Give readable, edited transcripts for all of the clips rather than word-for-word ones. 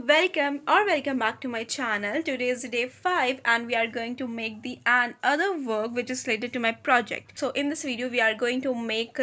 welcome back to my channel. Today is day 5 and we are going to make the other work which is related to my project. So in this video we are going to make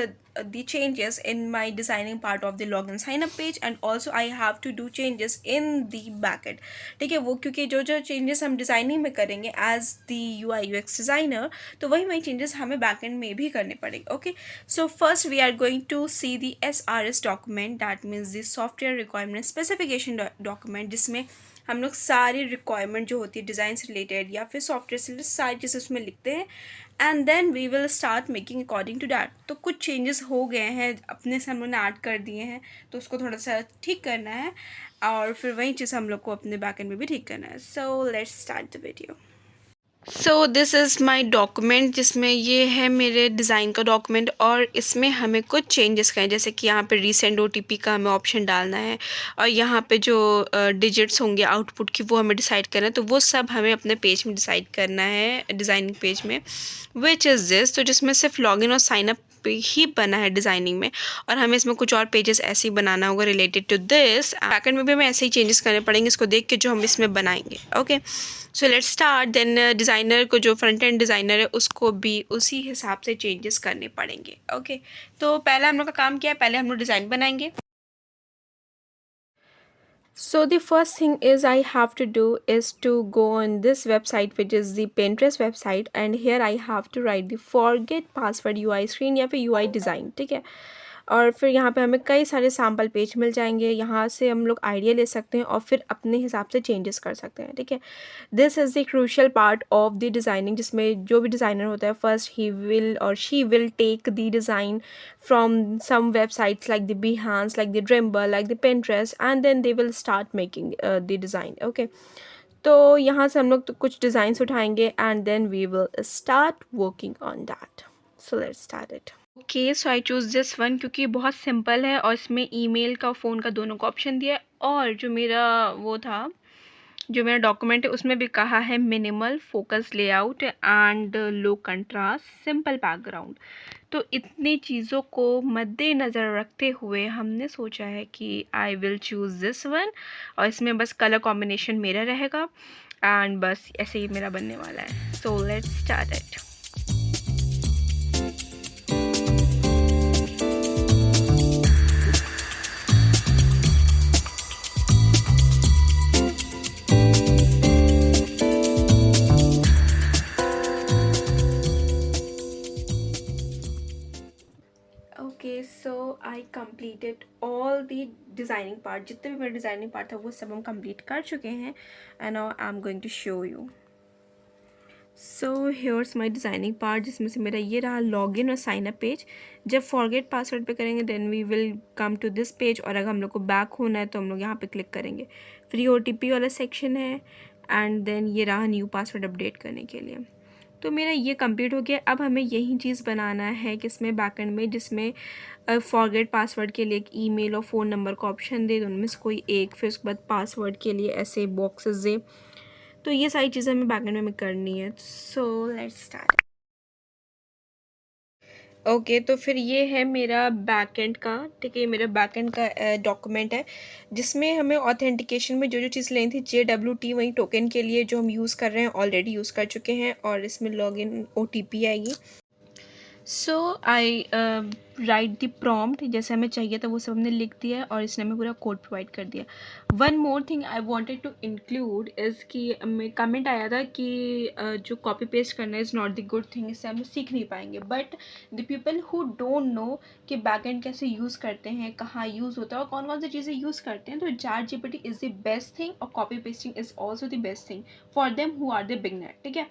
the changes in my designing part of the login sign up page, and also I have to do changes in the backend. ठीक है, वो क्योंकि जो जो changes हम designing में करेंगे as the UI UX designer, तो वही changes हमें backend में भी करने पड़ेंगे. Okay, so first we are going to see the SRS document, that means the software requirement specification document, जिसमें हम लोग सारी रिक्वायरमेंट जो होती है डिज़ाइन से रिलेटेड या फिर सॉफ्टवेयर से रिलेटेड सारी चीज़ें उसमें लिखते हैं, and then we will start making according to that. तो कुछ चेंजेस हो गए हैं अपने से हम लोग ने ऐड कर दिए हैं, तो उसको थोड़ा सा ठीक करना है और फिर वही चीज़ हम लोग को अपने बैकएंड में भी ठीक करना है. सो let's start the video. So this is my document, जिसमें ये है मेरे डिज़ाइन का डॉक्यूमेंट और इसमें हमें कुछ चेंजेस करने, जैसे कि यहाँ पे रीसेंड OTP का हमें ऑप्शन डालना है और यहाँ पे जो डिजिट्स होंगे आउटपुट की वो हमें डिसाइड करना है. तो वो सब हमें अपने पेज में डिसाइड करना है, डिज़ाइनिंग पेज में, विच इज़ दिस. तो जिसमें सिर्फ लॉगिन और साइनअप पे ही बना है डिज़ाइनिंग में, और हमें इसमें कुछ और पेजेस ऐसे ही बनाना होगा रिलेटेड टू दिस. बैकएंड में भी हमें ऐसे ही चेंजेस करने पड़ेंगे इसको देख के जो हम इसमें बनाएंगे. Okay, so let's start. Then designer को, जो फ्रंट एंड डिज़ाइनर है, उसको भी उसी हिसाब से चेंजेस करने पड़ेंगे. ओके, तो पहले हम लोग का काम क्या है, पहले हम लोग डिज़ाइन बनाएंगे. So the first thing is I have to do is to go on this website, which is the Pinterest website, and here I have to write the forget password UI screen या फिर UI design. ठीक है, और फिर यहाँ पे हमें कई सारे सैम्पल पेज मिल जाएंगे, यहाँ से हम लोग आइडिया ले सकते हैं और फिर अपने हिसाब से चेंजेस कर सकते हैं. ठीक है, this is the crucial part of the designing, जिसमें जो भी डिज़ाइनर होता है first he will or she will take the design from some websites like the Behance, like the Dribbble, like the Pinterest, and then they will start making the design. Okay, तो यहाँ से हम लोग तो कुछ designs उठाएंगे and then we will start working on that. So let's start it. Okay, so I choose this one क्योंकि बहुत सिंपल है और इसमें ईमेल का फ़ोन का दोनों का ऑप्शन दिया है, और जो मेरा वो था, जो मेरा डॉक्यूमेंट है, उसमें भी कहा है minimal focus layout and low contrast simple background. तो इतनी चीज़ों को मद्देनज़र रखते हुए हमने सोचा है कि I will choose this one, और इसमें बस कलर कॉम्बिनेशन मेरा रहेगा एंड बस ऐसे ही मेरा बनने वाला है. सो let's start it. Okay, so I completed all the designing part. जितने भी मेरे डिज़ाइनिंग पार्ट था वो सब हम कंप्लीट कर चुके हैं and now I am going to show you. So here's my designing part, जिसमें से मेरा ये रहा लॉगिन और साइन अप पेज. जब फॉरगेट पासवर्ड पे करेंगे then we will come to this page, और अगर हम लोग को बैक होना है तो हम लोग यहाँ पे क्लिक करेंगे. फ्री OTP वाला सेक्शन है एंड देन ये रहा न्यू पासवर्ड अपडेट करने के लिए. तो मेरा ये कंप्लीट हो गया. अब हमें यही चीज़ बनाना है किसमें, बैकएंड में, जिसमें फॉरगेट पासवर्ड के लिए एक ईमेल और फ़ोन नंबर का ऑप्शन दे, दोनों में से कोई एक, फिर उसके बाद पासवर्ड के लिए ऐसे बॉक्सेस दे. तो ये सारी चीज़ें हमें बैकएंड में करनी है. सो लेट्स स्टार्ट. ओके, तो फिर ये है मेरा बैकएंड का. ठीक है, ये मेरा बैकएंड का डॉक्यूमेंट है, जिसमें हमें ऑथेंटिकेशन में जो जो चीज़ लेनी थी, JWT वही टोकन के लिए जो हम यूज़ कर रहे हैं ऑलरेडी यूज़ कर चुके हैं, और इसमें लॉगिन OTP आएगी. सो आई राइट द प्रॉम्प्ट, जैसे हमें चाहिए था वो सब हमने लिख दिया है और इसने हमें पूरा कोड प्रोवाइड कर दिया. One more thing I wanted to include is कि मैं कमेंट आया था कि जो कॉपी पेस्ट करना is not the good thing, इससे हम सीख नहीं पाएंगे. But the people who don't know कि बैकएंड कैसे यूज़ करते हैं, कहाँ यूज़ होता है और कौन कौन सी चीज़ें यूज़ करते हैं, तो ChatGPT is the best thing और copy pasting is also the best thing for them who are the beginner. ठीक है,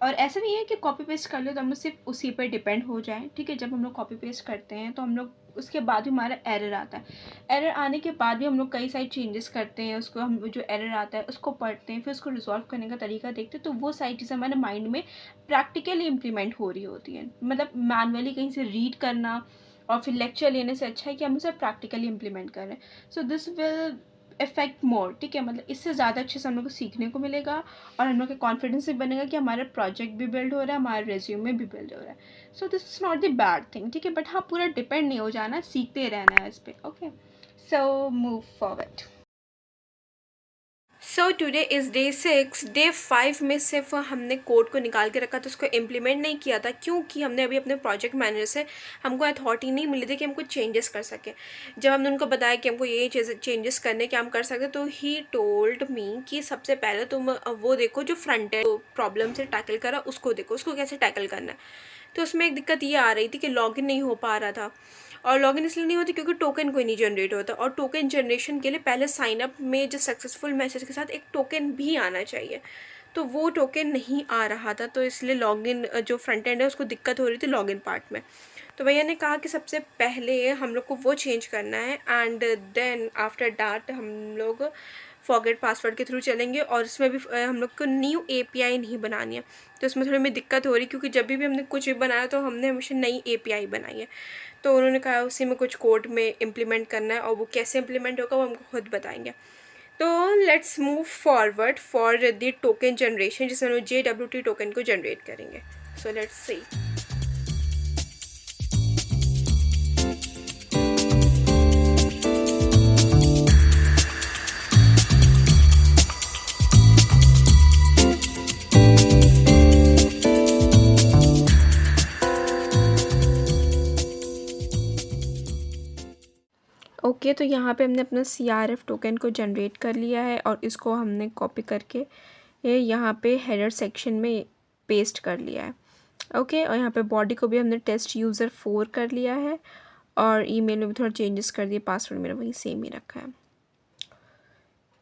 और ऐसा नहीं है कि कॉपी पेस्ट कर लो तो हम लोग सिर्फ उसी पर डिपेंड हो जाएं. ठीक है, जब हम लोग कॉपी पेस्ट करते हैं तो हम लोग उसके बाद भी हमारा एरर आता है. एरर आने के बाद भी हम लोग कई सारी चेंजेस करते हैं, उसको हम जो एरर आता है उसको पढ़ते हैं, फिर उसको रिजॉल्व करने का तरीका देखते हैं. तो वो सारी चीज़ें हमारे माइंड में प्रैक्टिकली इम्प्लीमेंट हो रही होती हैं. मतलब मैनुअली कहीं से रीड करना और फिर लेक्चर लेने से अच्छा है कि हम उसे प्रैक्टिकली इम्प्लीमेंट कर रहे हैं. सो दिस विल इफेक्ट मोर. ठीक है, मतलब इससे ज़्यादा अच्छे से हम लोग को सीखने को मिलेगा और हम लोग का कॉन्फिडेंस भी बनेगा कि हमारा प्रोजेक्ट भी बिल्ड हो रहा है, हमारा रेज्यूमे भी बिल्ड हो रहा है. So this is not the bad thing. ठीक है, बट हाँ, पूरा डिपेंड नहीं हो जाना, सीखते रहना है इस पर. Okay, so move forward. So today is day 6। Day 5 में सिर्फ हमने कोड को निकाल के रखा था, उसको इम्प्लीमेंट नहीं किया था क्योंकि हमने अभी अपने प्रोजेक्ट मैनेजर से हमको अथॉरिटी नहीं मिली थी कि हम कुछ चेंजेस कर सकें। जब हमने उनको बताया कि हमको ये चेंजेस करने के हम कर सकते, तो ही टोल्ड मी कि सबसे पहले तुम वो देखो जो फ्रंट एंड प्रॉब्लम से टैकल करा, उसको देखो, उसको कैसे टैकल करना है। तो उसमें एक दिक्कत ये आ रही थी कि लॉगिन नहीं हो पा रहा था, और लॉगिन इसलिए नहीं होती क्योंकि टोकन कोई नहीं जनरेट होता, और टोकन जनरेशन के लिए पहले साइन अप में जो सक्सेसफुल मैसेज के साथ एक टोकन भी आना चाहिए, तो वो टोकन नहीं आ रहा था, तो इसलिए लॉगिन जो फ्रंट एंड है उसको दिक्कत हो रही थी लॉगिन पार्ट में। तो भैया ने कहा कि सबसे पहले हम लोग को वो चेंज करना है, एंड देन आफ्टर दैट हम लोग फॉरगेट पासवर्ड के थ्रू चलेंगे, और इसमें भी हम लोग को न्यू एपीआई नहीं बनानी है। तो इसमें थोड़ी हमें दिक्कत हो रही क्योंकि जब भी हमने कुछ भी बनाया तो हमने हमेशा नई एपीआई बनाई है। तो उन्होंने कहा उसी में कुछ कोड में इम्प्लीमेंट करना है, और वो कैसे इम्प्लीमेंट होगा वो हमको खुद बताएंगे। तो let's move forward for the token generation, जिसमें हम JWT टोकन को जनरेट करेंगे। So let's see. ओके, तो यहाँ पे हमने अपना CRF टोकन को जनरेट कर लिया है, और इसको हमने कॉपी करके ये यहाँ पे हेडर सेक्शन में पेस्ट कर लिया है। ओके, और यहाँ पे बॉडी को भी हमने टेस्ट यूज़र 4 कर लिया है, और ईमेल में भी थोड़ा चेंजेस कर दिए, पासवर्ड मेरा वही सेम ही रखा है।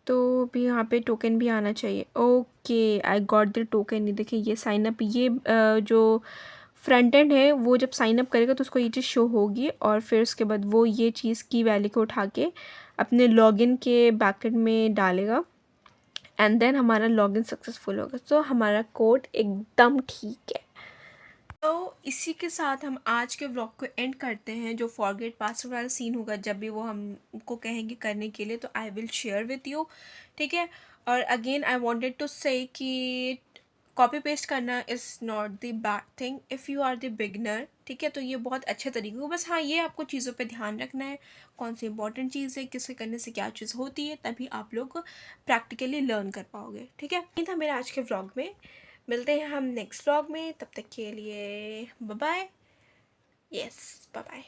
तो भी यहाँ पे टोकन भी आना चाहिए। Okay, I got the token. ये देखिए, ये साइन अप, ये जो फ्रंट एंड है वो जब साइन अप करेगा तो उसको ये चीज़ शो होगी, और फिर उसके बाद वो ये चीज़ की वैल्यू को उठा के अपने लॉगिन के बैकेंड में डालेगा, एंड देन हमारा लॉगिन सक्सेसफुल होगा। तो हमारा कोड एकदम ठीक है। तो इसी के साथ हम आज के व्लॉग को एंड करते हैं। जो फॉरगेट पासवर्ड वाला सीन होगा, जब भी वो हमको कहेंगे करने के लिए, तो I will share with you, ठीक है। और again I wanted to say कि कॉपी पेस्ट करना is not the bad thing if you are the beginner, ठीक है। तो ये बहुत अच्छे तरीके को, बस हाँ ये आपको चीज़ों पे ध्यान रखना है, कौन सी इंपॉर्टेंट चीज़ है, किसे करने से क्या चीज़ होती है, तभी आप लोग प्रैक्टिकली लर्न कर पाओगे, ठीक है। ये था मेरा आज के व्लॉग में। मिलते हैं हम नेक्स्ट व्लॉग में, तब तक के लिए bye bye. Yes, bye bye.